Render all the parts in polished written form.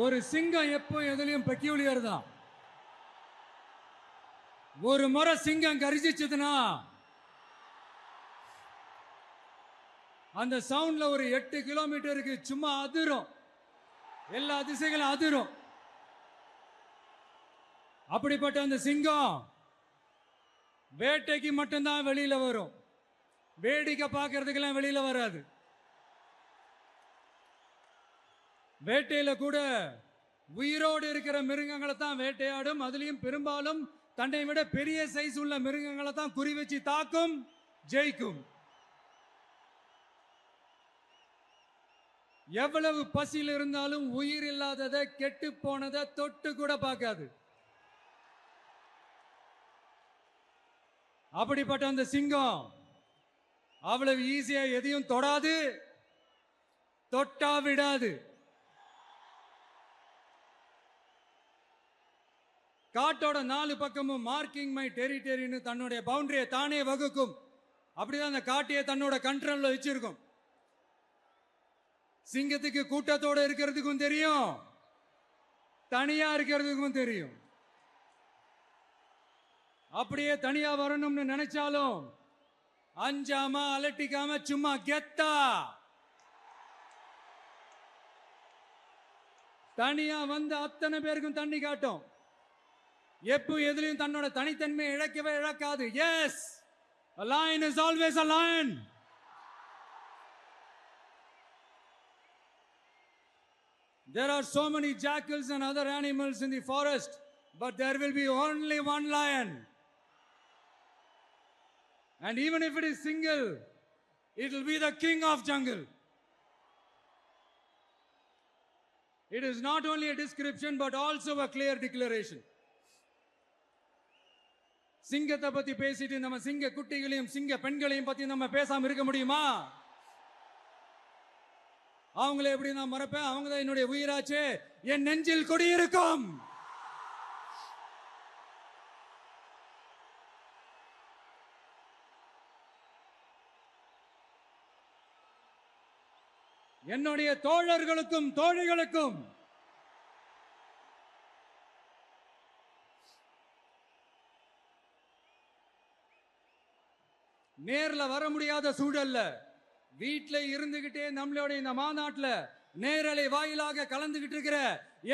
ஒரு சிங்கம் எப்போ எதுலயும் பெக்யூலியர் தான். ஒரு முறை சிங்கம் கரிசிச்சதுன்னா அந்த சவுண்ட்ல ஒரு 8 கிலோமீட்டருக்கு சும்மா அதிரும், எல்லா திசைகளும் அதிரும். அப்படிப்பட்ட அந்த சிங்கம் வேட்டைக்கு மட்டும்தான் வெளியில வரும், வேடிக்கை பார்க்கறதுக்கெல்லாம் வெளியில வராது. வேட்டையில கூட உயிரோடு இருக்கிற மிருகங்களை தான் வேட்டையாடும். அதுலயும் பெரும்பாலும் தன்னை விட பெரிய சைஸ் உள்ள மிருகங்களை தான் குறி வச்சு தாக்கும், ஜெயிக்கும். எவ்வளவு பசியில் இருந்தாலும் உயிர் இல்லாததை, கெட்டு போனதை தொட்டு கூட பார்க்காது. அப்படிப்பட்ட அந்த சிங்கம் அவ்வளவு ஈஸியா எதையும் தொடாது, தொட்டா விடாது. காட்டோட 4 பக்கமும் மார்க்கிங் மை டெரிட்டரின்னு தன்னுடைய பவுண்டரியை தானே வகுக்கும். அப்படிதான் அந்த காட்டையே தன்னோட கண்ட்ரோல்ல வச்சிருக்கும். சிங்கத்துக்கு கூட்டத்தோட இருக்கிறதுக்கும் தெரியும், தனியா இருக்கிறதுக்கும் தெரியும். அப்படியே தனியா வரணும்னு நினைச்சாலும் அஞ்சாம அலட்டிக்காம சும்மா கெத்தா தனியா வந்து அத்தனை பேருக்கும் தண்ணி காட்டும். எப்போ எதிலையும் தன்னோட தனித்தன்மையை இழக்கவே இழக்காது. Yes, a lion is always a lion. There are so many jackals and other animals in the forest, but there will be only one lion. And even if it is single, it will be the king of jungle. It is not only a description but also a clear declaration. சிங்கத்தை பத்தி பேசிட்டு நம்ம சிங்க குட்டிகளையும் சிங்க பெண்களையும் பத்தி நம்ம பேசாம இருக்க முடியுமா? அவங்கள எப்படி நான் மறப்பேன்? அவங்க தான் என்னுடைய உயிராச்சே, என் நெஞ்சில் குடியிருக்கும். என்னுடைய தோழர்களுக்கும் தோழிகளுக்கும் நேர்ல வர முடியாத சூழல்ல வீட்டில இருந்துகிட்டே நம்மளுடைய இந்த மாநாட்டுல நேரலை வாயிலாக கலந்துகிட்டு இருக்கிற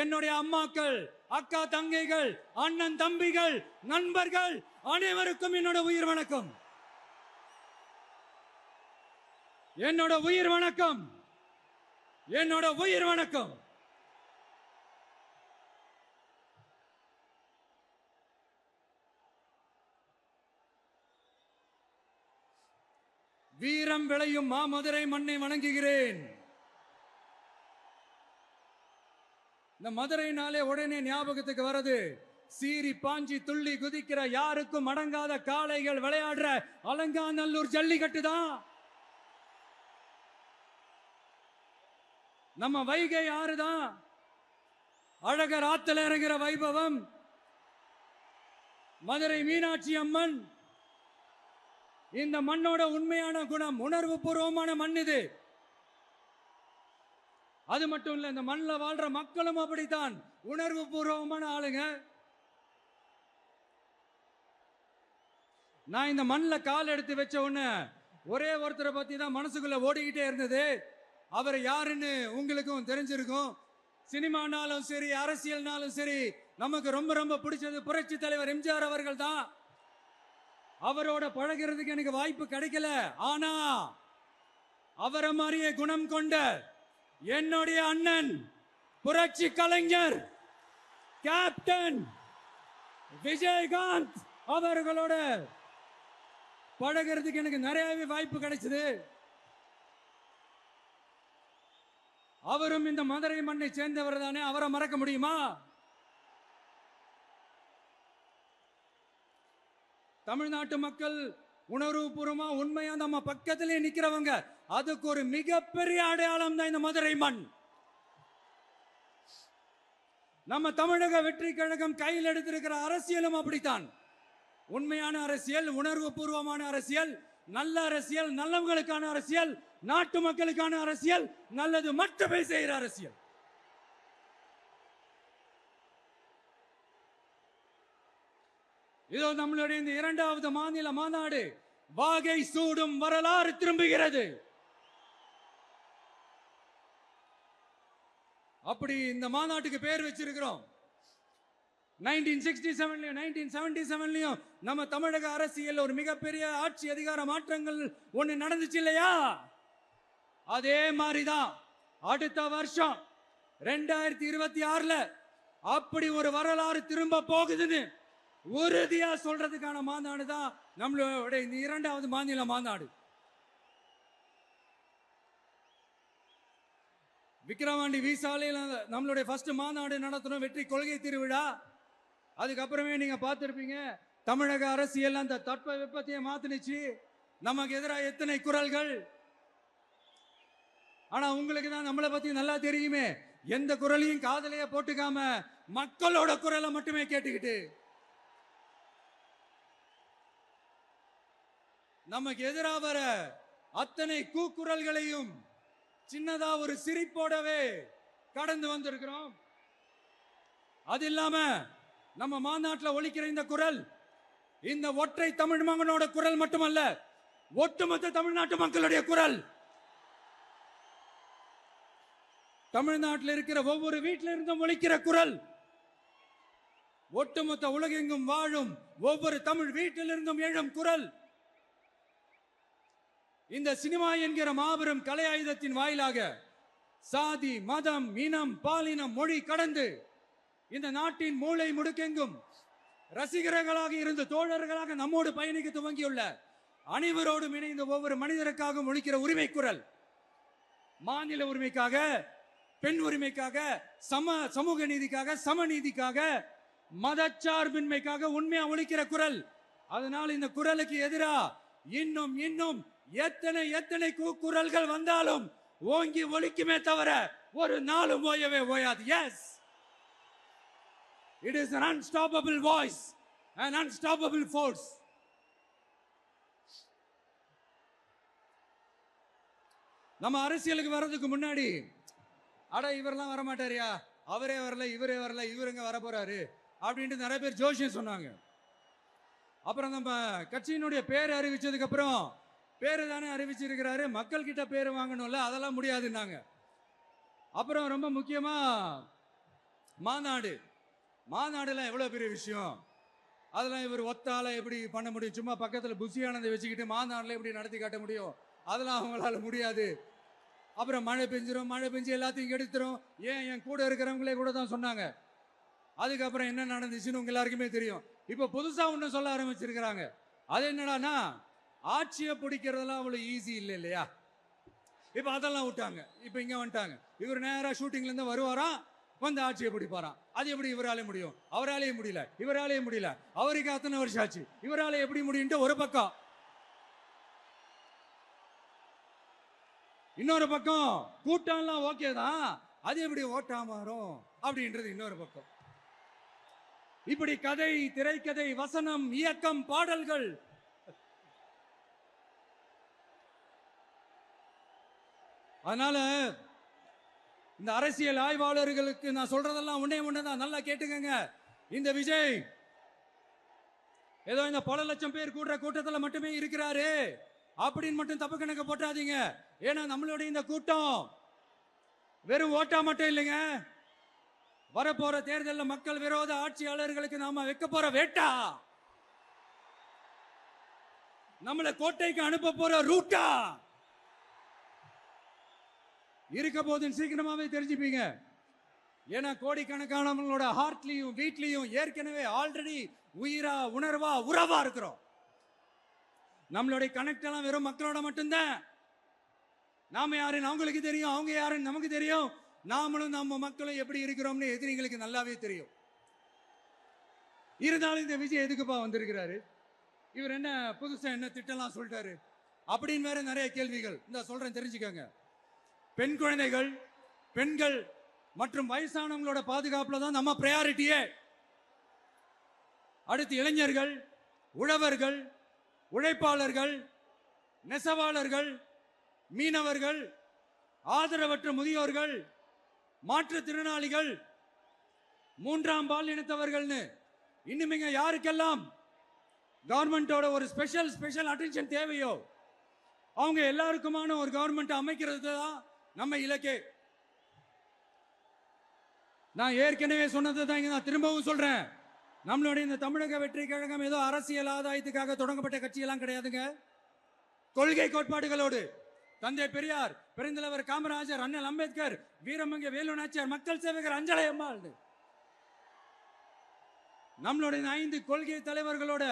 என்னுடைய அம்மாக்கள், அக்கா தங்கைகள், அண்ணன் தம்பிகள், நண்பர்கள் அனைவருக்கும் என்னோட உயிர் வணக்கம். என்னோட உயிர் வணக்கம், என்னோட உயிர் வணக்கம். வீரம் விளையும் மாமதுரை மண்ணை வணங்குகிறேன். இந்த மதுரைனாலே உடனே ஞாபகத்துக்கு வருது சீறி பாஞ்சி துள்ளி குதிக்கிற யாருக்கும் அடங்காத காளைகள் விளையாடுற அலங்காநல்லூர் ஜல்லிக்கட்டு தான். நம்ம வைகை ஆறுதான் அழகர் ஆத்துல இறங்குற வைபவம். மதுரை மீனாட்சி அம்மன் இந்த மண்ணோட உண்மையான குணம், உணர்வு பூர்வமான மண் இது. அது மட்டும் இல்ல, இந்த மண்ணில் வாழ்ற மக்களும் அப்படித்தான் உணர்வு பூர்வமான ஆளுங்க. நான் இந்த மண்ணில் கால் எடுத்து வச்ச உடனே ஒரே ஒருத்தரை பத்தி தான் மனசுக்குள்ள ஓடிக்கிட்டே இருந்தது. அவர் யாருன்னு உங்களுக்கும் தெரிஞ்சிருக்கும். சினிமானாலும் சரி, அரசியல்னாலும் சரி, நமக்கு ரொம்ப ரொம்ப பிடிச்சது புரட்சி தலைவர் எம்ஜிஆர் அவர்கள் தான். அவரோட பழகிறதுக்கு எனக்கு வாய்ப்பு கிடைக்கல. ஆனா அவரை மாதிரியே குணம் கொண்ட என்னுடைய அண்ணன் புரட்சி கலைஞர் கேப்டன் விஜயகாந்த் அவர்களோட பழகிறதுக்கு எனக்கு நிறையவே வாய்ப்பு கிடைச்சது. அவரும் இந்த மதுரை மண்ணை சேர்ந்தவர் தானே, அவரை மறக்க முடியுமா? தமிழ்நாட்டு மக்கள் உணர்வுபூர்வமா உண்மையா நம்ம பக்கத்திலே நிக்கிறவங்க, அதுக்கு ஒரு மிகப்பெரிய அடையாளம் தான் இந்த மதுரை மண். நம்ம தமிழக வெற்றி கழகம் கையில் எடுத்திருக்கிற அரசியலும் அப்படித்தான். உண்மையான அரசியல், உணர்வு பூர்வமான அரசியல், நல்ல அரசியல், நல்லவங்களுக்கான அரசியல், நாட்டு மக்களுக்கான அரசியல், நல்லது மட்டுமே செய்கிற அரசியல். இதோ நம்மளுடைய இந்த இரண்டாவது மாநில மாநாடு வாகை சூடும் வரலாறு திரும்புகிறது. அப்படி இந்த மாநாட்டுக்கு பேர் வச்சிருக்கிறோம். 1967லயும் 1977லயும் நம்ம தமிழக அரசியல் ஒரு மிகப்பெரிய ஆட்சி அதிகார மாற்றங்கள் ஒண்ணு நடந்துச்சு இல்லையா? அதே மாதிரிதான் அடுத்த வருஷம் 2026ல அப்படி ஒரு வரலாறு திரும்ப போகுதுன்னு உறுதியா சொல்றதுக்கான மாநாடு தான் நம்மளோட இந்த இரண்டாவது மாநில மாநாடு. விக்கிரவாண்டி விசாலையில் நம்மளுடைய ஃபர்ஸ்ட் மாநாடு நடத்தணும், வெற்றி கொள்கை திருவிழா. அதுக்கப்புறமே நீங்க பார்த்திருப்பீங்க தமிழக அரசியல் அந்த தட்ப வெப்பத்தையே மாத்தினுச்சு. நமக்கு எதிராக எத்தனை குரல்கள். ஆனா உங்களுக்கு தான் நம்மளை பத்தி நல்லா தெரியுமே, எந்த குரலையும் காதலையே போட்டுக்காம மக்களோட குரலை மட்டுமே கேட்டுக்கிட்டு நமக்கு எதிராக வர அத்தனை கூக்குரல்களையும் சின்னதா ஒரு சிரிப்போடவே கடந்து வந்திருக்கிறோம். அது இல்லாம நம்ம மாநாட்டில் ஒலிக்கிற இந்த குரல் இந்த ஒற்றை தமிழ் மகனோட குரல் மட்டுமல்ல, ஒட்டுமொத்த தமிழ்நாட்டு மக்களுடைய குரல். தமிழ்நாட்டில் இருக்கிற ஒவ்வொரு வீட்டில இருந்தும் ஒலிக்கிற குரல், ஒட்டுமொத்த உலகெங்கும் வாழும் ஒவ்வொரு தமிழ் வீட்டிலிருந்தும் எழும் குரல். இந்த சினிமா என்கிற மாபெரும் கலை ஆயுதத்தின் வாயிலாக சாதி, மதம், இனம், பாலினம், மொழி கடந்து இந்த நாட்டின் மூளை முடுக்கெங்கும் ரசிகர்களாக இருந்து தோழர்களாக நம்மோடு பயணிக்க துவங்கியுள்ள அனைவரோடும் இணைந்த ஒவ்வொரு மனிதருக்காகவும் ஒலிக்கிற உரிமை குரல். மாநில உரிமைக்காக, பெண் உரிமைக்காக, சமூக நீதிக்காக, சமநீதிக்காக, மதச்சார்பின்மைக்காக உண்மையா ஒலிக்கிற குரல். அதனால் இந்த குரலுக்கு எதிரா இன்னும் இன்னும் எத்தனை எத்தனை கூக்குரல்கள் வந்தாலும் ஓங்கி ஒலிக்குமே தவிர ஒரு நாளும் ஓயவே ஓயாது. Yes, it is an unstoppable voice, an unstoppable force. நம்ம அரசியலுக்கு வர்றதுக்கு முன்னாடி அட இவரெல்லாம் வர மாட்டாரியா, அவரே வரல, இவரே வரல, இவருங்க வர போறாரு அப்படின்ட்டு நிறைய பேர் ஜோஷியம் சொன்னாங்க. அப்புறம் நம்ம கட்சியினுடைய பேர் அறிவிச்சதுக்கு அப்புறம் பேரு தானே அறிவிச்சிருக்கிறாரு, மக்கள் கிட்ட பேர் வாங்கணும்ல, அதெல்லாம் முடியாதுன்னாங்க. அப்புறம் ரொம்ப முக்கியமா மாநாடுலாம் எவ்வளவு பெரிய விஷயம், அதெல்லாம் இவர் ஒத்தால எப்படி பண்ண முடியும், சும்மா பக்கத்துல புசியானதை வச்சுக்கிட்டு மாநாடுல எப்படி நடத்தி காட்ட முடியும், அதெல்லாம் அவங்களால முடியாது. அப்புறம் மழை பெஞ்சு எல்லாத்தையும் கெடுத்துரும். ஏன் என் கூட இருக்கிறவங்களே கூட தான் சொன்னாங்க. அதுக்கப்புறம் என்ன நடந்துச்சுன்னு உங்க எல்லாருக்குமே தெரியும். இப்ப புதுசா ஒண்ணு சொல்ல ஆரம்பிச்சிருக்கிறாங்க. அது என்னடானா, ஆட்சியை பிடிக்கிறதெல்லாம் அவ்வளவு ஈஸி இல்லை இல்லையா. இப்ப அதெல்லாம் விட்டாங்க, இப்ப இங்க வந்துட்டாங்க. இவர் நேரா ஷூட்டிங்ல இருந்து வருவாராம், வந்து ஆட்சியை பிடிப்பாராம். அது எப்படி இவராலே முடியும், அவராலேயே முடியல, இவராலேயே முடியல, அவருக்கு அத்தனை வருஷம் ஆச்சு, இவராலே எப்படி முடியும் ஒரு பக்கம். இன்னொரு பக்கம் கூட்டம்லாம் ஓகே தான், அது எப்படி ஓட்டா மாறும் அப்படின்றது இன்னொரு பக்கம். இப்படி கதை, திரைக்கதை, வசனம், இயக்கம், பாடல்கள், அதனால இந்த அரசியல் ஆய்வாளர்களுக்கு நான் சொல்றதெல்லாம் ஒண்ணுதான், நல்லா கேட்டுக்கங்க. இந்த விஜய் ஏதோ இந்த பல லட்சம் பேர் கூடுற கூட்டத்தில் மட்டுமே இருக்கிறாரு அப்படின்னு மட்டும் தப்பு கணக்கு போட்டாதீங்க. ஏன்னா நம்மளுடைய இந்த கூட்டம் வெறும் ஓட்டா மட்டும் இல்லைங்க, வரப்போற தேர்தலில் மக்கள் விரோத ஆட்சியாளர்களுக்கு நாம வைக்க போற வேட்டா, நம்மளை கோட்டைக்கு அனுப்ப போற ரூட்டா இருக்க போதுன்னு சீக்கிரமாவே தெரிஞ்சுப்பீங்க. ஏன்னா கோடிக்கணக்கானவங்களோட ஹார்ட்லயும் வீட்லயும் ஏற்கனவே ஆல்ரெடி உயிரா, உணர்வா, உறவா இருக்கிறோம். நம்மளுடைய கனெக்ட் எல்லாம் வெறும் மக்களோட மட்டும்தான். நாம யாருன்னு அவங்களுக்கு தெரியும், அவங்க யாருன்னு நமக்கு தெரியும். நாமளும் நம்ம மக்களும் எப்படி இருக்கிறோம்னு எதிரிங்களுக்கு நல்லாவே தெரியும். இருந்தாலும் இந்த விஜய் எதுக்குப்பா வந்திருக்கிறாரு, இவர் என்ன புதுசா என்ன திட்டம்லாம் சொல்லிட்டாரு அப்படின்னு வேற நிறைய கேள்விகள். இந்த சொல்றேன் தெரிஞ்சுக்கோங்க. பெண் குழந்தைகள், பெண்கள் மற்றும் வயசானவங்களோட பாதுகாப்புல தான் நம்ம பிரையாரிட்டியே. அடுத்து இளைஞர்கள், உழவர்கள், உழைப்பாளர்கள், நெசவாளர்கள், மீனவர்கள், ஆதரவற்ற முதியோர்கள், மாற்றுத்திறனாளிகள், மூன்றாம் பால் இனத்தவர்கள்னு இன்னும் யாருக்கெல்லாம் கவர்மெண்டோட ஒரு ஸ்பெஷல் அட்டென்ஷன் தேவையோ அவங்க எல்லாருக்குமான ஒரு கவர்மெண்ட் அமைக்கிறது தான் நம்ம இலக்கே. நான் ஏற்கனவே சொன்னது தான் நான் திரும்பவும் சொல்றேன். நம்மளுடைய இந்த தமிழக வெற்றி கழகம் ஏதோ அரசியல் ஆதாயத்துக்காக தொடங்கப்பட்ட கட்சியெல்லாம் கிடையாதுங்க. கொள்கை கோட்பாடுகளோடு தந்தை பெரியார், பெருந்தலைவர் காமராஜர், அண்ணல் அம்பேத்கர், வீரமங்க வேலு நாச்சியார், மக்கள் சேவகர் அஞ்சலை அம்மாள், நம்மளுடைய 5 கொள்கை தலைவர்களோட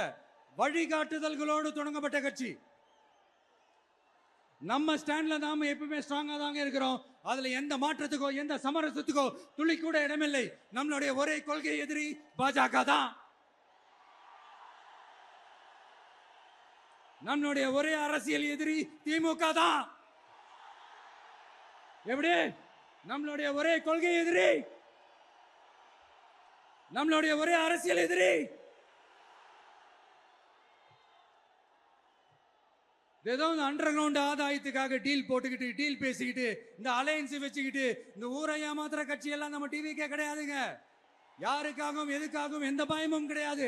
வழிகாட்டுதல்களோடு தொடங்கப்பட்ட கட்சி. நம்ம ஸ்டாண்ட்ல நாம எப்பவுமே ஸ்ட்ராங்கா தாங்க இருக்கிறோம். அதுல எந்த மாற்றத்துக்கோ எந்த சமரசத்துக்கோ துளி கூட இடமில்லை. நம்மளுடைய ஒரே கொள்கை எதிரி பாஜக தான். நம்மளுடைய ஒரே அரசியல் எதிரி திமுக தான். எப்படி? நம்மளுடைய ஒரே கொள்கை எதிரி, நம்மளுடைய ஒரே அரசியல் எதிரி ஏதோ அண்டர் கிரவுண்ட் ஆதாயத்துக்காக டீல் போட்டுக்கிட்டு டீல் பேசிக்கிட்டு இந்த அலையன்ஸ் வச்சுக்கிட்டு இந்த ஊரை ஏமாத்துற கட்சி எல்லாம் நம்ம டிவிக்கே கிடையாதுங்க. யாருக்காகவும் எதுக்காகவும் எந்த பயமும் கிடையாது.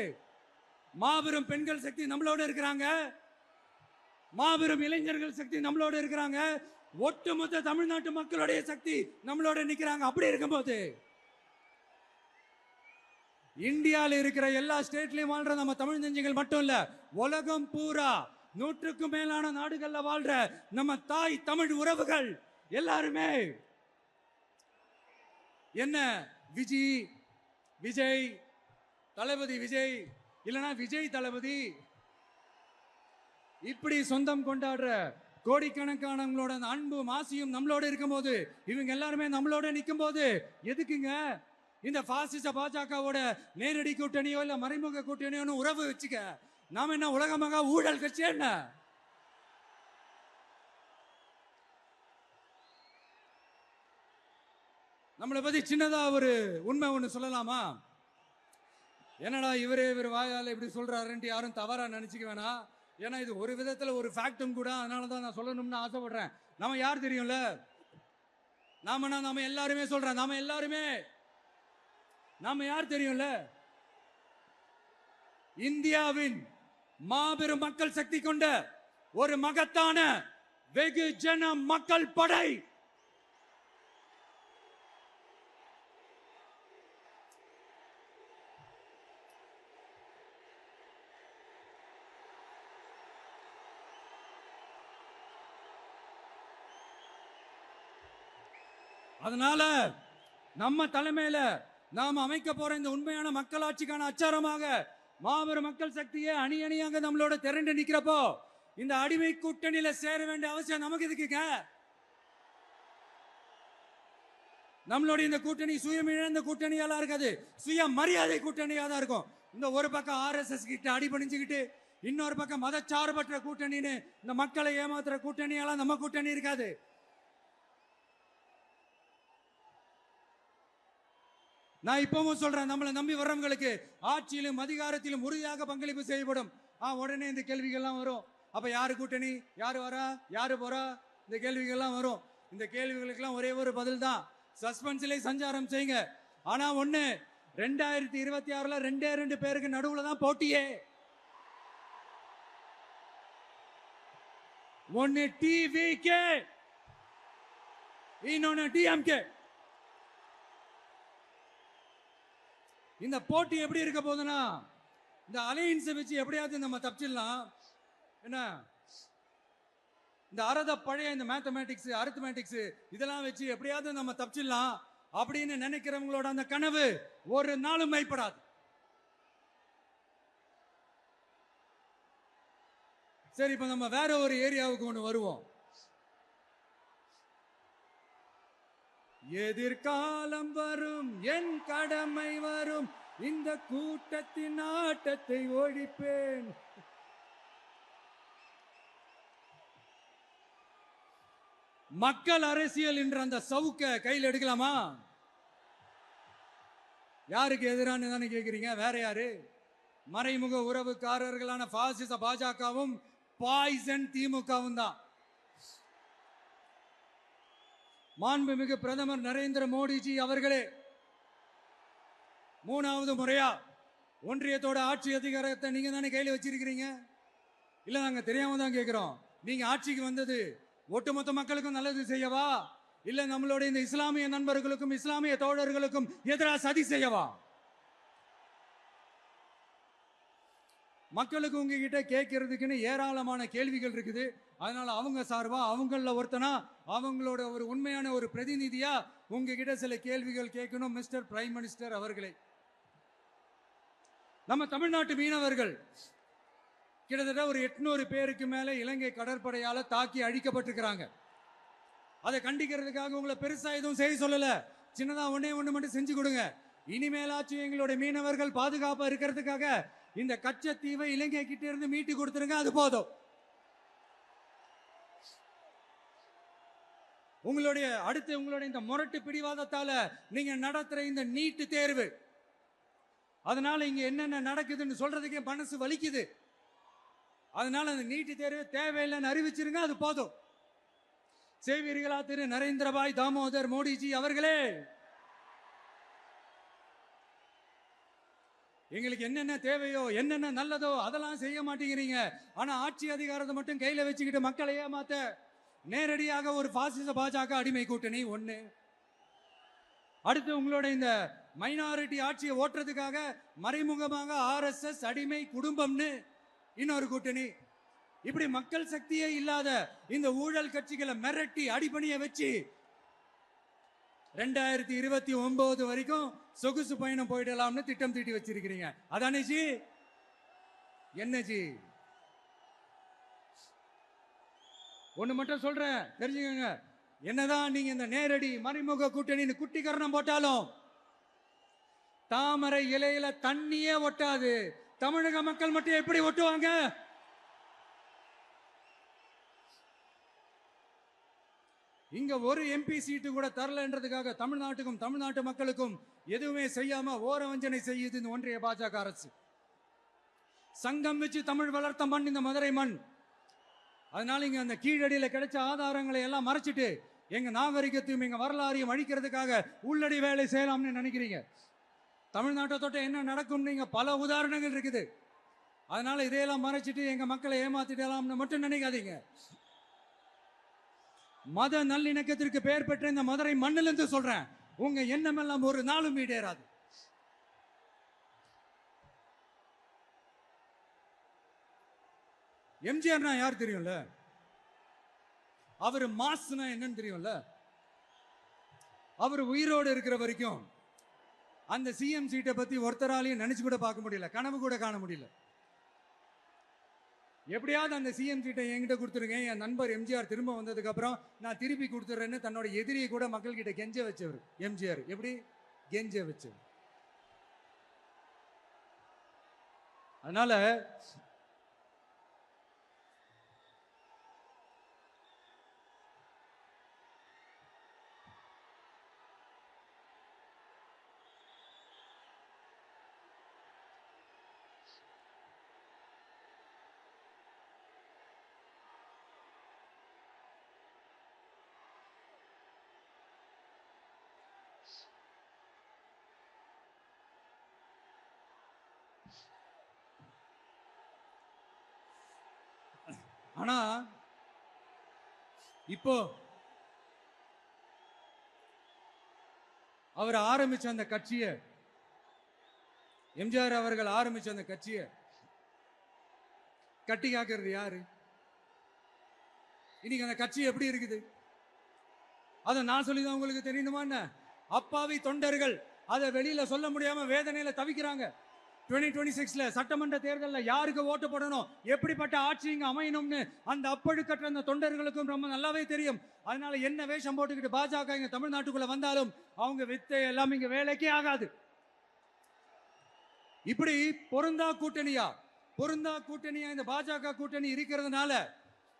மாபெரும் பெண்கள் சக்தி நம்மளோட இருக்கிறாங்க. மாபெரும் இளைஞர்கள் சக்தி நம்மளோட இருக்கிறாங்க. ஒட்டுமொத்த தமிழ்நாட்டு மக்களுடைய சக்தி நம்மளோட நிக்கிறாங்க. அப்படி இருக்கும்போது இந்தியாவில் இருக்கிற எல்லா ஸ்டேட்லயும் வாழ்ற நம்ம தமிழ் நெஞ்சங்கள் மட்டும் இல்ல, உலகம் பூரா 100க்கும் மேலான நாடுகள்ல வாழ்ற நம்ம தாய் தமிழ் உறவுகள் எல்லாருமே என்ன விஜய் தளபதி விஜய் இல்லனா விஜய் தளபதி இப்படி சொந்தம் கொண்டாடுற கோடிக்கணக்கானவங்களோட அன்பு மாசியும் நம்மளோட இருக்கும்போது, இவங்க எல்லாருமே நம்மளோட நிற்கும் போது எதுக்குங்க இந்த பாசிச பாஜகவோட நேரடி கூட்டணியோ இல்ல மறைமுக கூட்டணியோ உறவு வச்சுக்க? நாம என்ன உலகமாக ஊழல் கட்சி என்ன? நம்மளை பத்தி சின்னதா ஒரு உண்மை ஒண்ணு சொல்லலாமா? என்னடா இவர் வாயால இப்படி சொல்றாருன்ட்டு யாரும் தவறா நினைச்சுக்க வேணாம். ஏன்னா இது ஒரு விதத்துல ஒரு ஃபேக்டும் கூட. அதனாலதான் நான் சொல்லணும்னு ஆசைப்படுறேன். நம்ம யார் தெரியும்ல? நாம எல்லாருமே சொல்றேன். நாம யார் தெரியும்ல? இந்தியாவின் மாபெரும் மக்கள் சக்தி கொண்ட ஒரு மகத்தான வெகுஜன மக்கள் படை. அதனால நம்ம தலைமையில நாம் அமைக்க போற இந்த உண்மையான மக்களாட்சிக்கான அச்சாரமாக மாபெரும் மக்கள் சக்தியை அணி அணியாக நம்மளோட திரண்டு நிக்கிறப்போ இந்த அடிமை கூட்டணியில சேர வேண்டிய அவசியம் நமக்கு இருக்குங்க. நம்மளுடைய இந்த கூட்டணி சுயமிழந்த கூட்டணியெல்லாம் இருக்காது, சுய மரியாதை கூட்டணியா தான் இருக்கும். இந்த ஒரு பக்கம் RSS கிட்ட அடிபணிஞ்சுக்கிட்டு, இன்னொரு பக்கம் மதச்சார்பற்ற கூட்டணின்னு இந்த மக்களை ஏமாத்துற கூட்டணியெல்லாம் நம்ம கூட்டணி இருக்காது. நான் இப்பவும் சொல்றேன், நம்மளை நம்பி வர்றவங்களுக்கு ஆட்சியிலும் அதிகாரத்திலும் உறுதியாக பங்களிப்பு செய்யப்படும். உடனே இந்த கேள்விகள்லாம் வரும். அப்ப யாரு கூட்டணி, யாரு வரா, யாரு போறா, இந்த கேள்விகள்லாம் வரும். இந்த கேள்விகளுக்கெல்லாம் ஒரே ஒரு பதில் தான், சஸ்பென்ஸ்ல சஞ்சாரம் செய்யுங்க. ஆனா ஒண்ணு, 2026ல 2 பேருக்கு நடுவுல தான் போட்டியே. ஒன்னு டிவிகே, இன்னொன்னு டிஎம்கே. இந்த போட்டி எப்படி இருக்க போதுன்னா, இந்த அலையன்ஸை வச்சு எப்படியாவது நம்ம தப்பிச்சிடலாம். என்ன இந்த பழைய இந்த மேத்தமேட்டிக்ஸ் அரித்மேட்டிக்ஸ் இதெல்லாம் வச்சு எப்படியாவது நம்ம தப்பிச்சிடலாம் அப்படின்னு நினைக்கிறவங்களோட அந்த கனவு ஒரு நாளும் மைப்படாது. சரி, இப்ப நம்ம வேற ஒரு ஏரியாவுக்கு ஒன்று வருவோம். எதிர்காலம் வரும், என் கடமை வரும், இந்த கூட்டத்தின் ஆட்டத்தை ஒழிப்பேன். மக்கள் அரசியல் என்ற அந்த சவுக்க கையில் எடுக்கலாமா? யாருக்கு எதிரான தானே கேட்கிறீங்க? வேற யாரு? மறைமுக உறவுக்காரர்களான பாசிச பாஜகவும் பாய்சன் திமுகவும் தான். மாண்புமிகு பிரதமர் நரேந்திர மோடிஜி அவர்களே 3வது முறையா ஒன்றியத்தோட ஆட்சி அதிகாரத்தை நீங்க தானே கையில வச்சிருக்கிறீங்க. இல்ல நாங்க தெரியாம தான் கேட்கிறோம். நீங்க ஆட்சிக்கு வந்தது ஒட்டுமொத்த மக்களுக்கும் நல்லது செய்யவா, இல்ல நம்மளுடைய இந்த இஸ்லாமிய நண்பர்களுக்கும் இஸ்லாமிய தோழர்களுக்கும் எதிராக சதி செய்யவா? மக்களுக்கு உங்ககிட்ட கேட்கறதுக்குன்னு ஏராளமான கேள்விகள் இருக்குது. அதனால அவங்க சார்பா அவங்கள ஒருத்தனா அவங்களோட ஒரு உண்மையான ஒரு பிரதிநிதியா உங்ககிட்ட சில கேள்விகள் கேட்கணும் மிஸ்டர் பிரைம் மினிஸ்டர் அவர்களே. நம்ம தமிழ்நாட்டு மீனவர்கள் கிட்டத்தட்ட ஒரு 800 பேருக்கு மேல இலங்கை கடற்படையால தாக்கி அழிக்கப்பட்டிருக்கிறாங்க. அதை கண்டிக்கிறதுக்காக உங்களை பெருசா எதுவும் செய்ய சொல்லல. சின்னதா ஒண்ணே ஒண்ணு மட்டும் செஞ்சு கொடுங்க. இனிமேலாச்சும் எங்களுடைய மீனவர்கள் பாதுகாப்பா இருக்கிறதுக்காக இந்த கச்சத்தீவை இலங்கை கிட்ட இருந்து மீட்டு கொடுத்துருங்க, அது போதும். உங்களுடைய இந்த முரட்டு பிடிவாதத்தால நீங்க நடத்துற இந்த நீட்டு தேர்வு, அதனால இங்க என்னென்ன நடக்குதுன்னு சொல்றதுக்கே மனசு வலிக்குது. அதனால அந்த நீட்டு தேர்வு தேவையில்லைன்னு அறிவிச்சிருங்க, அது போதும். செய்வீர்களா திரு நரேந்திரபாய் தாமோதர் மோடிஜி அவர்களே? எங்களுக்கு என்னென்ன தேவையோ என்னென்ன நல்லதோ அதெல்லாம் செய்ய மாட்டேங்கிறீங்க. ஆனா ஆட்சி அதிகாரத்தை மட்டும் கையில வச்சுக்கிட்டு மக்களை ஏமாத்த நேரடியாக ஒரு பாசிச பாஜக அடிமை கூட்டணி ஒண்ணு. அடுத்து உங்களோட இந்த மைனாரிட்டி ஆட்சியை ஓட்டுறதுக்காக மறைமுகமாக RSS அடிமை குடும்பம்னு இன்னொரு கூட்டணி. இப்படி மக்கள் சக்தியே இல்லாத இந்த ஊழல் கட்சிகளை மிரட்டி அடிபணிய வச்சு 2029 வரைக்கும் சொகுசு பயணம் போயிடலாம்னு திட்டம் தீட்டி வச்சிருக்கிறீங்க. அதானே ஜி? என்ன ஜி? ஒண்ணு மட்டும் சொல்றேன், தெரிஞ்சுக்கங்க. என்னதான் நீங்க இந்த நேரடி மறைமுக கூட்டணி குட்டிகரணம் போட்டாலும் தாமரை இலையில தண்ணியே ஒட்டாது. தமிழக மக்கள் மட்டும் எப்படி ஒட்டுவாங்க? இங்க ஒரு MP சீட்டு கூட தரலன்றதுக்காக தமிழ்நாட்டுக்கும் தமிழ்நாட்டு மக்களுக்கும் எதுவுமே செய்யாம ஓரவஞ்சனை செய்யுது இந்த ஒன்றிய பாஜக அரசு. சங்கம் வச்சு தமிழ் வளர்த்த மண் இந்த மதுரை மண். அதனால இங்க அந்த கீழடியில கிடைச்ச ஆதாரங்களை எல்லாம் மறைச்சிட்டு எங்க நாகரிகத்தையும் எங்க வரலாறையும் அழிக்கிறதுக்காக உள்ளடி வேலை செய்யலாம்னு நினைக்கிறீங்க. தமிழ்நாட்டை தொட்ட என்ன நடக்கும் நீங்க பல உதாரணங்கள் இருக்குது. அதனால இதையெல்லாம் மறைச்சிட்டு எங்க மக்களை ஏமாத்திடலாம்னு மட்டும் நினைக்காதீங்க. மத நல்லிணக்கத்திற்கு பெயர் பெற்ற இந்த மதுரை மண்ணிலிருந்து சொல்றேன், உங்க எண்ணமெல்லாம் ஒரு நாளும் ஈடேறாது. எம்ஜிஆர்னா யார் தெரியும்ல? அவரு மாஸ்னா என்னன்னு தெரியும்ல? அவர் உயிரோடு இருக்கிற வரைக்கும் அந்த சிஎம் சீட்டை பத்தி ஒருத்தராலையும் நினைச்சு கூட பார்க்க முடியல, கனவு கூட காண முடியல. எப்படியாவது அந்த சிஎம் சீட்டை என்கிட்ட கொடுத்துருங்க, என் நண்பர் எம்ஜிஆர் திரும்ப வந்ததுக்கு அப்புறம் நான் திருப்பி கொடுத்துறேன்னு தன்னோட எதிரியை கூட மக்கள் கிட்ட கெஞ்ச வச்சவர் எம்ஜிஆர். எப்படி கெஞ்ச வச்சவர்? அதனால ஆனா இப்போ அவர் ஆரம்பிச்ச அந்த கட்சியை, எம்ஜிஆர் அவர்கள் ஆரம்பிச்ச அந்த கட்சியை கட்டி காக்கிறது யாரு? இன்னைக்கு அந்த கட்சி எப்படி இருக்குது? அதை நான் சொல்லிதான் உங்களுக்கு தெரியணுமா என்ன? அப்பாவி தொண்டர்கள் அதை வெளியில சொல்ல முடியாம வேதனையில தவிக்கிறாங்க. 2026 சட்டமன்ற தேர்தலில் யாருக்கு ஓட்டு போடணும், எப்படிப்பட்ட ஆட்சி இங்க அமையணும்னு அந்த அப்பழுக்கற்ற அந்த தொண்டர்களுக்கும் ரொம்ப நல்லாவே தெரியும். அதனால என்ன வேஷம் போட்டுக்கிட்டு பாஜக இங்க தமிழ்நாட்டுக்குள்ள வந்தாலும் அவங்க வித்தை எல்லாம் இங்க வேலைக்கே ஆகாது. இப்படி பொருந்தா கூட்டணியா இந்த பாஜக கூட்டணி இருக்கிறதுனால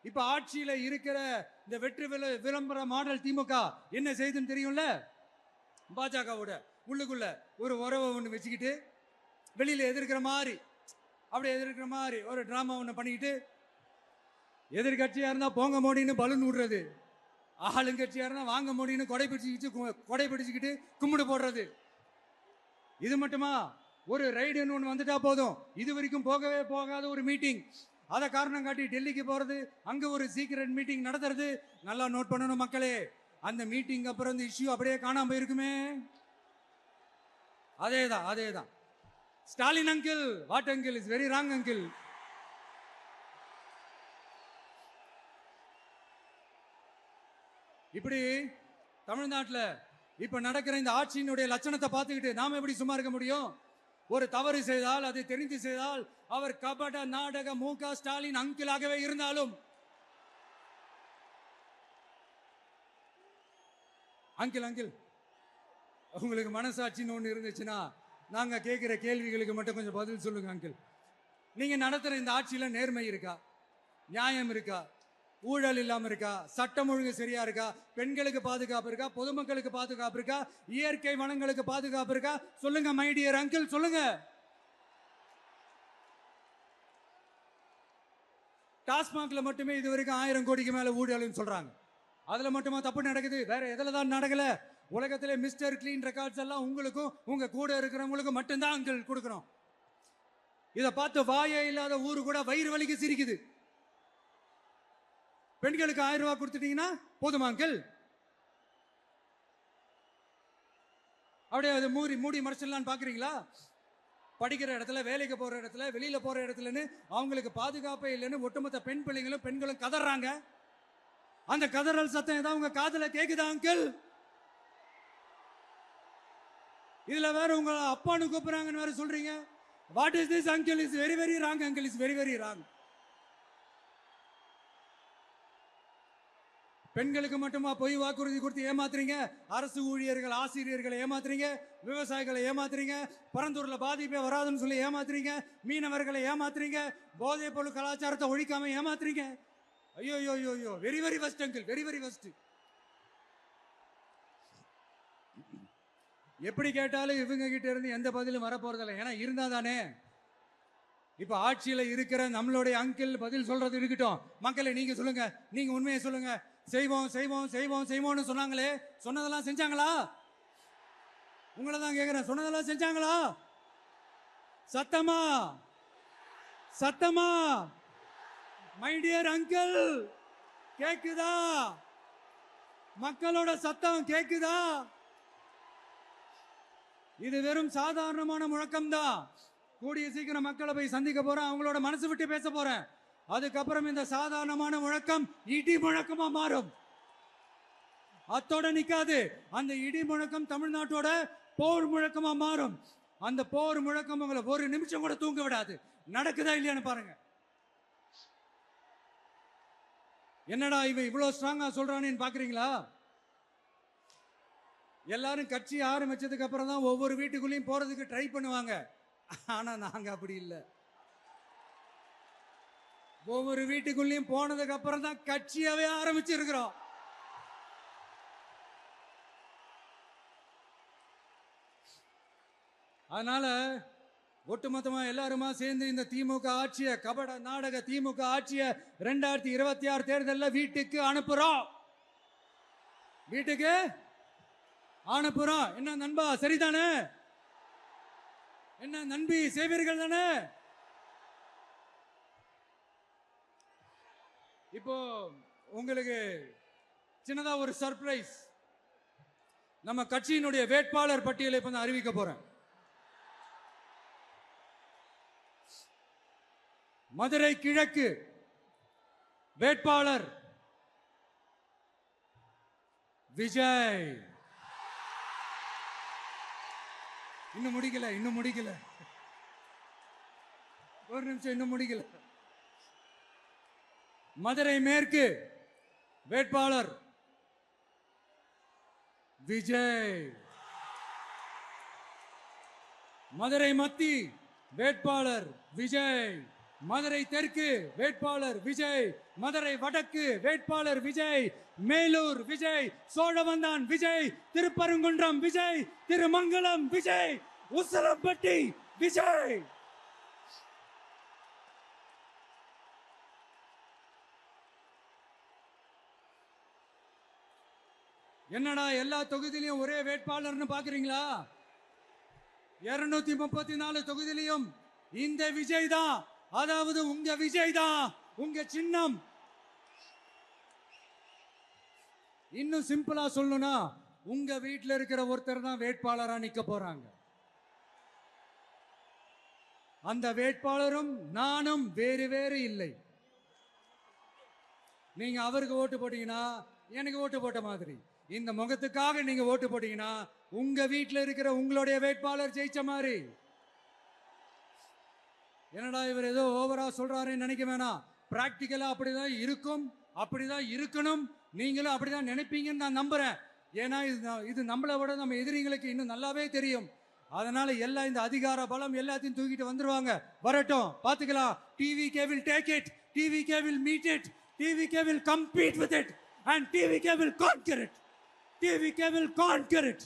இப்ப ஆட்சியில இருக்கிற இந்த வெற்றி விளம்பர மாடல் திமுக என்ன செய்துன்னு தெரியும்ல? பாஜகவோட உள்ளுக்குள்ள ஒரு உறவை ஒண்ணு வச்சுக்கிட்டு வெளியில எதிர்க்கிற மாதிரி ஒரு டிராமா ஒண்ணு பண்ணிக்கிட்டு, எதிர்கட்சியா இருந்தா போங்க மோடின்னு பலூன் விடுறது, ஆளுங்கட்சியா இருந்தா வாங்க மோடின்னு கொடை பிடிச்சுக்கிட்டு கும்பிடு போடுறது. இது மட்டுமா? ஒரு ரைடுன்னு ஒன்று வந்துட்டா போதும். இது வரைக்கும் போகவே போகாத ஒரு மீட்டிங், அதை காரணம் காட்டி டெல்லிக்கு போறது, அங்க ஒரு சீக்ரெட் மீட்டிங் நடத்துறது. நல்லா நோட் பண்ணணும் மக்களே, அந்த மீட்டிங் அப்புறம் இந்த இஷ்யூ அப்படியே காணாம போயிருக்குமே. அதேதான் அதேதான். Stalin uncle, what uncle is very wrong uncle. இப்படி தமிழ்நாட்டில் இப்ப நடக்கிற இந்த ஆட்சியினுடைய லட்சணத்தை பார்த்துக்கிட்டு நாம எப்படி சும்மா இருக்க முடியும்? ஒரு தவறு செய்தால், அதை தெரிந்து செய்தால், அவர் கபட நாடக மு.க. ஸ்டாலின் அங்கிளாகவே இருந்தாலும், அங்கிள் அங்கிள் உங்களுக்கு மனசாட்சின்னு ஒன்று இருந்துச்சுன்னா நாங்க கேட்கிற கேள்விகளுக்கு மட்டும் கொஞ்சம் பதில் சொல்லுங்க அங்கிள். நீங்க நடத்துற இந்த ஆட்சியில நேர்மை இருக்கா? நியாயம் இருக்கா? ஊழல் இல்லாம இருக்கா? சட்டம் ஒழுங்கு சரியா இருக்கா? பெண்களுக்கு பாதுகாப்பு இருக்கா? பொதுமக்களுக்கு பாதுகாப்பு இருக்கா? இயற்கை வளங்களுக்கு பாதுகாப்பு இருக்கா? சொல்லுங்க மை டியர் அங்கிள், சொல்லுங்க. டாஸ்மாக்ல மட்டுமே இது வரைக்கும் 1000 கோடிக்கு மேல ஊழல்னு சொல்றாங்க. அதுல மட்டுமா தப்பு நடக்குது? வேற எதுல தான் நடக்கல? உலகத்திலே மிஸ்டர் கிளீன் ரெக்கார்ட்ஸ் எல்லாம் உங்களுக்கும் உங்க கூட இருக்கிறவங்களுக்கும் மட்டும்தான் அங்கிள் கொடுக்கணும். இதை பார்த்து வாயே இல்லாத ஊரு கூட வயிறு வலிக்கு சிரிக்குது. பெண்களுக்கு 1000 ரூபாய் கொடுத்துட்டீங்கன்னா போதுமா அங்கிள்? அப்படியே அதை மூடி மறைச்சிடலான்னு பாக்குறீங்களா? படிக்கிற இடத்துல, வேலைக்கு போற இடத்துல, வெளியில போற இடத்துலன்னு அவங்களுக்கு பாதுகாப்பே இல்லைன்னு ஒட்டுமொத்த பெண்களும் கதறாங்க. அந்த கதறல் சத்தம் ஏதாவது உங்க காதுல கேக்குதா அங்கிள்? இதுல வேற உங்க அப்பான்னு கூப்பிடுறாங்கன்னு வேற சொல்றீங்க. What is this uncle? Is very very wrong uncle, is very very wrong. பெண்களுக்கு மட்டுமா பொய் வாக்குறுதி கொடுத்து ஏமாத்துறீங்க? அரசு ஊழியர்கள், ஆசிரியர்களை ஏமாத்துறீங்க, விவசாயிகளை ஏமாத்துறீங்க, பரந்தூர்ல பாதிப்பே வராதுன்னு சொல்லி ஏமாத்துறீங்க, மீனவர்களை ஏமாத்துறீங்க, போதைப் பொருள் கலாச்சாரத்தை ஒழிக்காம ஏமாத்துறீங்க. ஐயோ ஐயோ ஐயோ, very very first uncle, very very first. எப்படி கேட்டாலும் இவங்க கிட்ட இருந்து எந்த பதிலும் வரப்போறதில்லை. ஏன்னா இருந்தா தானே. இப்ப ஆட்சியில இருக்கிற நம்மளுடைய அங்கிள் பதில் சொல்றது இருக்கட்டும். மக்களை நீங்க சொல்லுங்க, நீங்க உண்மையை சொல்லுங்க. செய்வோம் செய்வோம் செய்வோம் செய்வோம்னு சொன்னாங்களே, சொன்னதெல்லாம் செஞ்சாங்களா? உங்களை தான் கேட்கிறேன், சொன்னதெல்லாம் செஞ்சாங்களா? சத்தமா சத்தமா மை டியர் அங்கிள், கேக்குதா? மக்களோட சத்தம் கேக்குதா? இது வெறும் சாதாரணமான முழக்கம் தான். கூடிய சீக்கிரம் மக்களை போய் சந்திக்க போறேன், அவங்களோட மனசு விட்டு பேச போறேன். அதுக்கப்புறம் இந்த சாதாரணமான முழக்கம் இடி முழக்கமா மாறும். அத்தோட நிக்காது. அந்த இடி முழக்கம் தமிழ்நாட்டோட போர் முழக்கமா மாறும். அந்த போர் முழக்கம் உங்களை ஒரு நிமிஷம் கூட தூங்க விடாது. நடக்குதா இல்லையான்னு பாருங்க. என்னடா இவன் இவ்வளவு ஸ்ட்ராங்கா சொல்றானேன்னு பாக்குறீங்களா? எல்லாரும் கட்சி ஆரம்பிச்சதுக்கு அப்புறம் தான் ஒவ்வொரு வீட்டுக்குள்ளேயும் போறதுக்கு ட்ரை பண்ணுவாங்க. ஆனா நாங்க அப்படி இல்லை. ஒவ்வொரு வீட்டுக்குள்ளேயும் போனதுக்கு அப்புறம் தான் கட்சியாவே ஆரம்பிச்சிருக்கிறோம். அதனால ஒட்டுமொத்தமா எல்லாருமா சேர்ந்து இந்த திமுக ஆட்சியை, கபட நாடக திமுக ஆட்சியை 2026 தேர்தலில் வீட்டுக்கு அனுப்புறோம். வீட்டுக்கு அனுப்புறோம். என்ன நண்பா, சரிதானே? என்ன நண்பி, செய்வீர்கள் தானே? இப்போ உங்களுக்கு சின்னதா ஒரு சர்ப்ரைஸ். நம்ம கட்சியினுடைய வேட்பாளர் பட்டியலை இப்ப நான் அறிவிக்க போறேன். மதுரை கிழக்கு வேட்பாளர் விஜய். இன்னும் முடிக்கல, ஒரு நிமிஷம், இன்னும் முடிக்கல. மதுரை மேற்கு வேட்பாளர் விஜய். மதுரை மத்தி வேட்பாளர் விஜய். மதுரை தெற்கு வேட்பாளர் விஜய். மதுரை வடக்கு வேட்பாளர் விஜய். மேலூர் விஜய். சோழவந்தான் விஜய். திருப்பரங்குன்றம் விஜய். திருமங்கலம் விஜய். உசலம்பட்டி விஜய். என்னடா எல்லா தொகுதியிலும் ஒரே வேட்பாளர்னு பாக்குறீங்களா? 234 தொகுதியிலையும் இந்த விஜய் தான், அதாவது உங்க விஜய் தான் உங்க சின்னம். இன்னும் சிம்பிளா சொல்லணும்னா உங்க வீட்டில் இருக்கிற ஒருத்தர் தான் வேட்பாளரா நிக்க போறாங்க. அந்த வேட்பாளரும் நானும் வேறு வேறு இல்லை. நீங்க அவருக்கு ஓட்டு போட்டீங்கன்னா எனக்கு ஓட்டு போட்ட மாதிரி, இந்த முகத்துக்காக நீங்க ஓட்டு போட்டீங்கன்னா உங்க வீட்டில் இருக்கிற உங்களுடைய வேட்பாளர் ஜெயிச்ச மாதிரி. என்னடா இவர் ஏதோ ஓவரா சொல்றாருன்னு நினைக்க வேணாம். பிராக்டிக்கலா அப்படிதான் இருக்கும், அப்படிதான் இருக்கணும். நீங்களும் அப்படிதான் நினைப்பீங்கன்னு நான் நம்புறேன். ஏன்னா இது நம்மளை விட நம்ம எதிரிகளுக்கு இன்னும் நல்லாவே தெரியும். அதனால எல்லாம் இந்த அதிகார பலம் எல்லாத்தையும் தூக்கிட்டு வந்துருவாங்க. வரட்டும், பாத்துக்கலாம். TVK will take it, TVK will meet it, TVK will compete with it and TVK will conquer it, TVK will conquer it.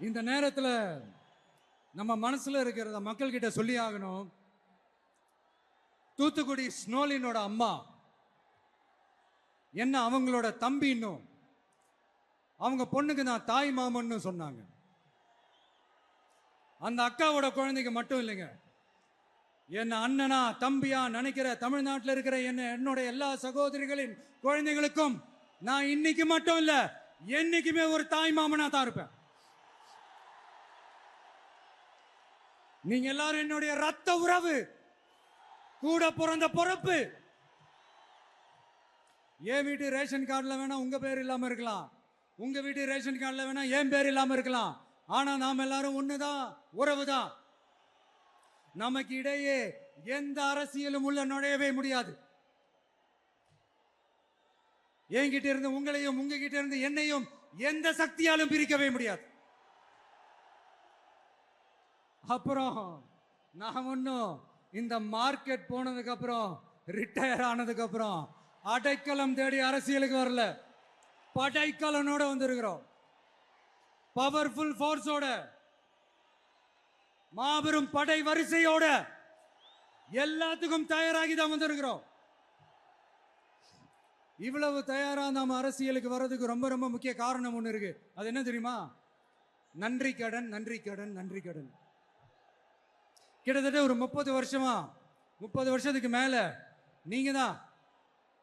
இந்த நேரத்தில் நம்ம மனசுல இருக்கிறத மக்கள் கிட்ட சொல்லி ஆகணும். தூத்துக்குடி ஸ்னோலினோட அம்மா என்ன அவங்களோட தம்பி, இன்னும் அவங்க பொண்ணுக்கு நான் தாய் மாமன்னு சொன்னாங்க. அந்த அக்காவோட குழந்தைக்கு மட்டும் இல்லைங்க, என்ன அண்ணனா தம்பியா நினைக்கிற தமிழ்நாட்டில் இருக்கிற என்னோட எல்லா சகோதரிகளின் குழந்தைகளுக்கும் நான் இன்னைக்கு மட்டும் இல்ல, என்னைக்குமே ஒரு தாய் மாமனா தான் இருப்பேன். நீங்க எல்லாரும் என்னுடைய ரத்த உறவு, கூட பிறந்த பொறுப்பு. என் வீட்டு ரேஷன் கார்டுல வேணா உங்க பேர் இல்லாம இருக்கலாம், உங்க வீட்டு ரேஷன் கார்டுல வேணா என் பேர் இல்லாம இருக்கலாம். ஆனா நாம் எல்லாரும் ஒண்ணுதான், உறவுதான். நமக்கு இடையே எந்த அரசியலும் உள்ள நுழையவே முடியாது. என்கிட்ட இருந்து உங்களையும் உங்ககிட்ட இருந்து என்னையும் எந்த சக்தியாலும் பிரிக்கவே முடியாது. அப்புறம் நான் ஒன்னும் இந்த மார்க்கெட் போனதுக்கு அப்புறம், ரிட்டையர் ஆனதுக்கு அப்புறம் அடைக்கலம் தேடி அரசியலுக்கு வரல, படைக்கலனோட வந்திருக்கிறோம். பவர்ஃபுல் ஃபோர்ஸோட, மாபெரும் படை வரிசையோட, எல்லாத்துக்கும் தயாராகி தான் வந்திருக்கிறோம். இவ்வளவு தயாரா நாம அரசியலுக்கு வர்றதுக்கு ரொம்ப ரொம்ப முக்கிய காரணம் ஒண்ணு இருக்கு. அது என்ன தெரியுமா? நன்றி கடன், நன்றி கடன், நன்றி கடன். கிட்டத்தட்ட ஒரு 30 வருஷமா, 30 வருஷத்துக்கு மேல நீங்க தான்,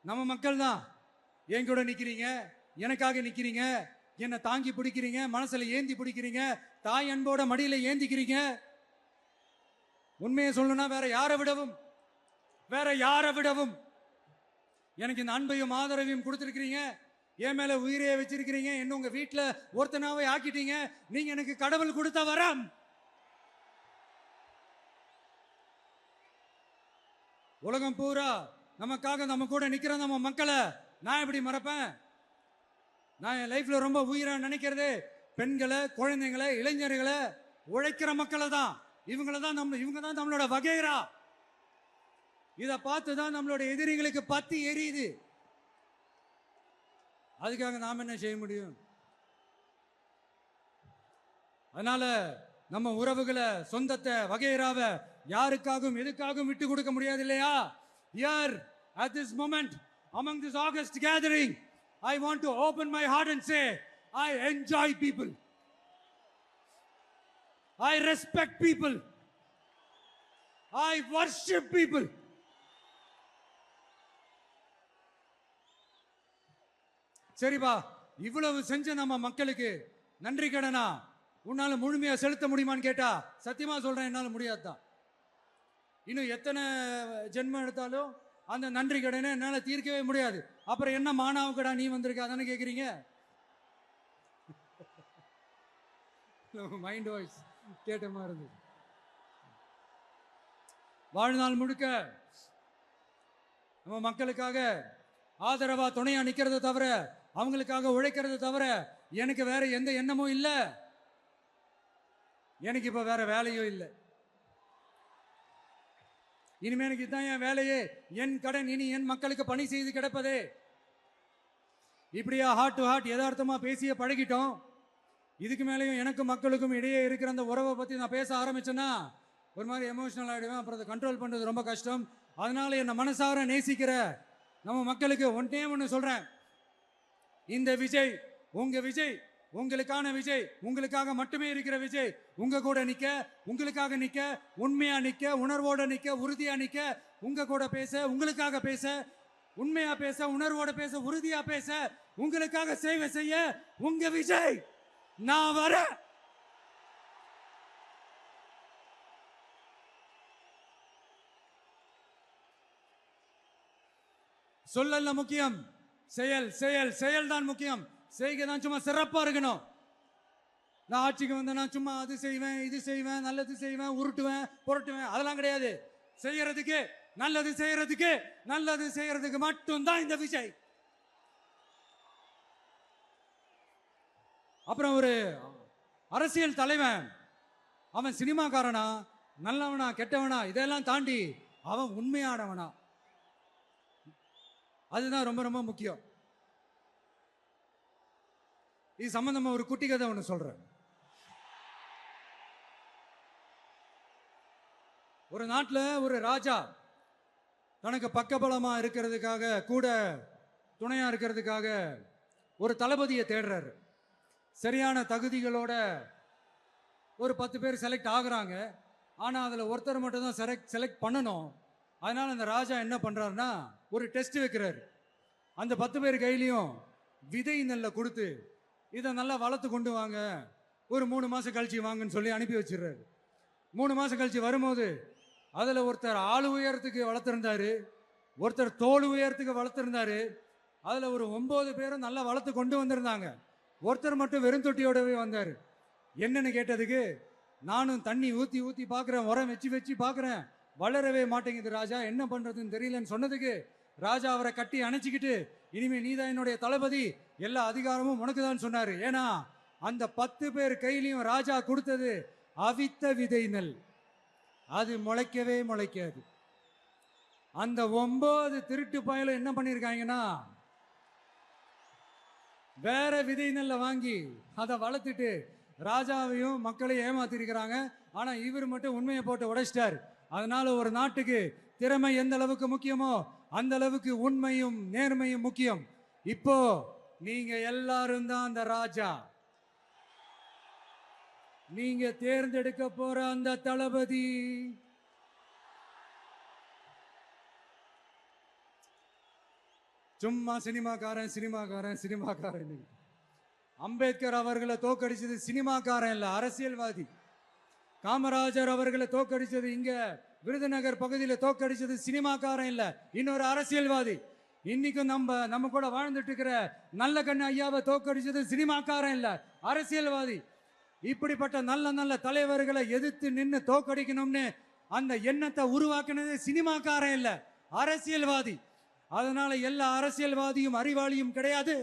நம்ம மக்கள் தான் என் கூட நிக்கிறீங்க, எனக்காக நிக்கிறீங்க, என்னை தாங்கி பிடிக்கிறீங்க, மனசுல ஏந்தி பிடிக்கிறீங்க, தாய் அன்போட மடியில ஏந்திக்கிறீங்க. உண்மையை சொல்லணும்னா வேற யாரை விடவும் எனக்கு இந்த அன்பையும் ஆதரவையும் கொடுத்திருக்கிறீங்க. என் மேல உயிரையே வச்சிருக்கிறீங்க. என்ன உங்க வீட்டுல ஒருத்தனாவே ஆக்கிட்டீங்க. நீங்க எனக்கு கடவுள் கொடுத்த வரம். உலகம் பூரா நமக்காக நம்ம கூட நிக்கிற நம்ம மக்களை நான் எப்படி மறப்பேன்? நான் என் லைஃப்ல ரொம்ப உயிரா நினைக்கிறது பெண்களை, குழந்தைங்களை, இளைஞர்களை, உழைக்கிற மக்களை தான். இவங்க தான் நம்மளோட வகைரா. இதை பார்த்து தான் நம்மளோட எதிரிகளுக்கு பத்தி எரியுது. அதுக்காக நாம என்ன செய்ய முடியும்? அதனால நம்ம உறவுகளை, சொந்தத்தை, வகைராவை யாருக்காகவும் எதுக்காகவும் விட்டு கொடுக்க முடியாது இல்லையா? Here at this moment among this August gathering, I want to open my heart and say I enjoy people, I respect people, I worship people. சரிப்பா, இவ்வளவு செஞ்ச நம்ம மக்களுக்கு நன்றி கடனா உன்னால முழுமையா செலுத்த முடியுமான்னு கேட்டா சத்தியமா சொல்றேன், என்னால முடியாதுதான். இன்னும் எத்தனை ஜென்மம் எடுத்தாலும் அந்த நன்றி கடனை என்னால தீர்க்கவே முடியாது. அப்புறம் என்ன மானாவுக்கடா நீ வந்திருக்க அதானே கேக்குறீங்க? மைண்ட் வாய்ஸ் கேட்ட மாதிரி இருந்தது. வாழ்நாள் முழுக்க நம்ம மக்களுக்காக ஆதரவா துணையா நிக்கிறத தவிர, அவங்களுக்காக உழைக்கிறத தவிர எனக்கு வேற எந்த எண்ணமும் இல்லை. எனக்கு இப்ப வேற வேலையும் இல்லை. இனிமே எனக்கு இதுதான் என் வேலையே. என் கடன் இனி என் மக்களுக்கு பணி செய்து கிடப்பதே. இப்படியா ஹார்ட் டு ஹார்ட் யதார்த்தமா பேசிய பழகிட்டோம். இதுக்கு மேலேயும் எனக்கும் மக்களுக்கும் இடையே இருக்கிற அந்த உறவை பத்தி நான் பேச ஆரம்பிச்சேன்னா ஒரு மாதிரி எமோஷனல் ஆகிடுவேன். அப்புறம் அதை கண்ட்ரோல் பண்ணுறது ரொம்ப கஷ்டம். அதனால என்னை மனசார நேசிக்கிற நம்ம மக்களுக்கு ஒன்றே ஒன்று சொல்றேன். இந்த விஜய் உங்க விஜய், உங்களுக்கான விஜய், உங்களுக்காக மட்டுமே இருக்கிற விஜய். உங்க கூட நிக்க, உங்களுக்காக நிக்க, உண்மையா நிக்க, உணர்வோட நிக்க, உறுதியா நிக்க, உங்க கூட பேச, உங்களுக்காக பேச, உண்மையா பேச, உணர்வோட பேச, உறுதியா பேச, உங்களுக்காக சேவை செய்ய உங்க விஜய் நான் வரேன். சொல்லல முக்கியம், செயல் செயல் செயல் தான் முக்கியம். செய்கை தான் சும்மா சிறப்பா இருக்கணும். நான் ஆட்சிக்கு வந்தேன்னா சும்மா அது செய்வேன், இது செய்வேன், நல்லது செய்வேன், உருட்டுவேன், புரட்டுவேன், அதெல்லாம் கிடையாது. செய்யறதுக்கு, நல்லது செய்யறதுக்கு, நல்லது செய்யறதுக்கு மட்டும்தான் இந்த விஜய். அப்புறம் ஒரு அரசியல் தலைவன் அவன் சினிமாக்காரனா, நல்லவனா, கெட்டவனா, இதெல்லாம் தாண்டி அவன் உண்மையானவனா, அதுதான் ரொம்ப ரொம்ப முக்கியம். இது சம்பந்தமா ஒரு குட்டி கதை ஒன்று சொல்றேன். ஒரு நாட்டில் ஒரு ராஜா தனக்கு பக்கபலமா இருக்கிறதுக்காக, கூட துணையா இருக்கிறதுக்காக ஒரு தளபதியை தேடுறாரு. சரியான தகுதிகளோட ஒரு 10 பேர் செலக்ட் ஆகுறாங்க. ஆனால் அதில் ஒருத்தர் மட்டும் தான் செலக்ட் பண்ணணும். அதனால அந்த ராஜா என்ன பண்றாருன்னா ஒரு டெஸ்ட் வைக்கிறாரு. அந்த 10 பேர் கையிலையும் விதை நெல்லை கொடுத்து இதை நல்லா வளர்த்து கொண்டு வாங்க, ஒரு 3 மாசம் கழிச்சு வாங்கன்னு சொல்லி அனுப்பி வச்சிடுறாரு. 3 மாசம் கழிச்சு வரும்போது அதில் ஒருத்தர் ஆளு உயரத்துக்கு வளர்த்துருந்தாரு, ஒருத்தர் தோல் உயரத்துக்கு வளர்த்துருந்தாரு. அதில் ஒரு 9 பேரும் நல்லா வளர்த்து கொண்டு வந்திருந்தாங்க. ஒருத்தர் மட்டும் வெறும் தொட்டியோடவே வந்தார். என்னன்னு கேட்டதுக்கு, நானும் தண்ணி ஊற்றி ஊற்றி பார்க்குறேன், உரம் வச்சு வச்சு பார்க்குறேன், வளரவே மாட்டேங்குது ராஜா, என்ன பண்ணுறதுன்னு தெரியலன்னு சொன்னதுக்கு ராஜா அவரை கட்டி அணைச்சிக்கிட்டு, இனிமே நீதான் என்னுடைய தளபதி, எல்லா அதிகாரமும் உனக்கு தான் சொன்னார். ஏன்னா அந்த 10 பேர் கையிலையும் ராஜா கொடுத்தது அவித்த விதை நெல், அது முளைக்கவே முளைக்காது. அந்த 9 திருட்டு பயலும் என்ன பண்ணியிருக்காங்கன்னா வேற விதை நெல்லை வாங்கி அதை வளர்த்துட்டு ராஜாவையும் மக்களையும் ஏமாத்திருக்கிறாங்க. ஆனா இவர் மட்டும் உண்மையை போட்டு உடைச்சிட்டார். அதனால ஒரு நாட்டுக்கு திறமை எந்த அளவுக்கு முக்கியமோ அந்த அளவுக்கு உண்மையும் நேர்மையும் முக்கியம். இப்போ நீங்க எல்லாரும் தான் அந்த ராஜா. நீங்க தேர்ந்தெடுக்க போற அந்த தளபதி சும்மா சினிமாக்காரன் சினிமாக்காரன் சினிமாக்காரன். அம்பேத்கர் அவர்களை தோக்கடிச்சது சினிமாக்காரன் இல்ல, அரசியல்வாதி. காமராஜர் அவர்களை தோக்கடிச்சது, இங்க விருதுநகர் பகுதியில் தோக்கடிச்சது சினிமாக்காரன் இல்ல, இன்னொரு அரசியல்வாதி. இன்னைக்கும் நம்ம கூட வாழ்ந்துட்டு இருக்கிற நல்ல கண்ணு ஐயாவை தோக்கடிச்சது சினிமாக்காரன் இல்ல, அரசியல்வாதி. இப்படிப்பட்ட நல்ல நல்ல தலைவர்களை எதிர்த்து நின்று தோக்கடிக்கணும்னு அந்த எண்ணத்தை உருவாக்குனது சினிமாக்காரன் இல்ல, அரசியல்வாதி. அதனால எல்லா அரசியல்வாதியும் அறிவாளியும் கிடையாது,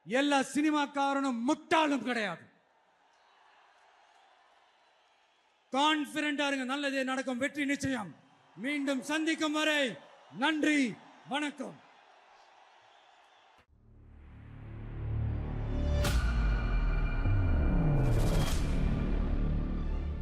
எல்லா சினிமாக்காரனும் முட்டாளும் கிடையாது. கான்பிடண்டா இருங்க, நல்லதே நடக்கும், வெற்றி நிச்சயம். மீண்டும் சந்திக்கும் வரை நன்றி, வணக்கம்.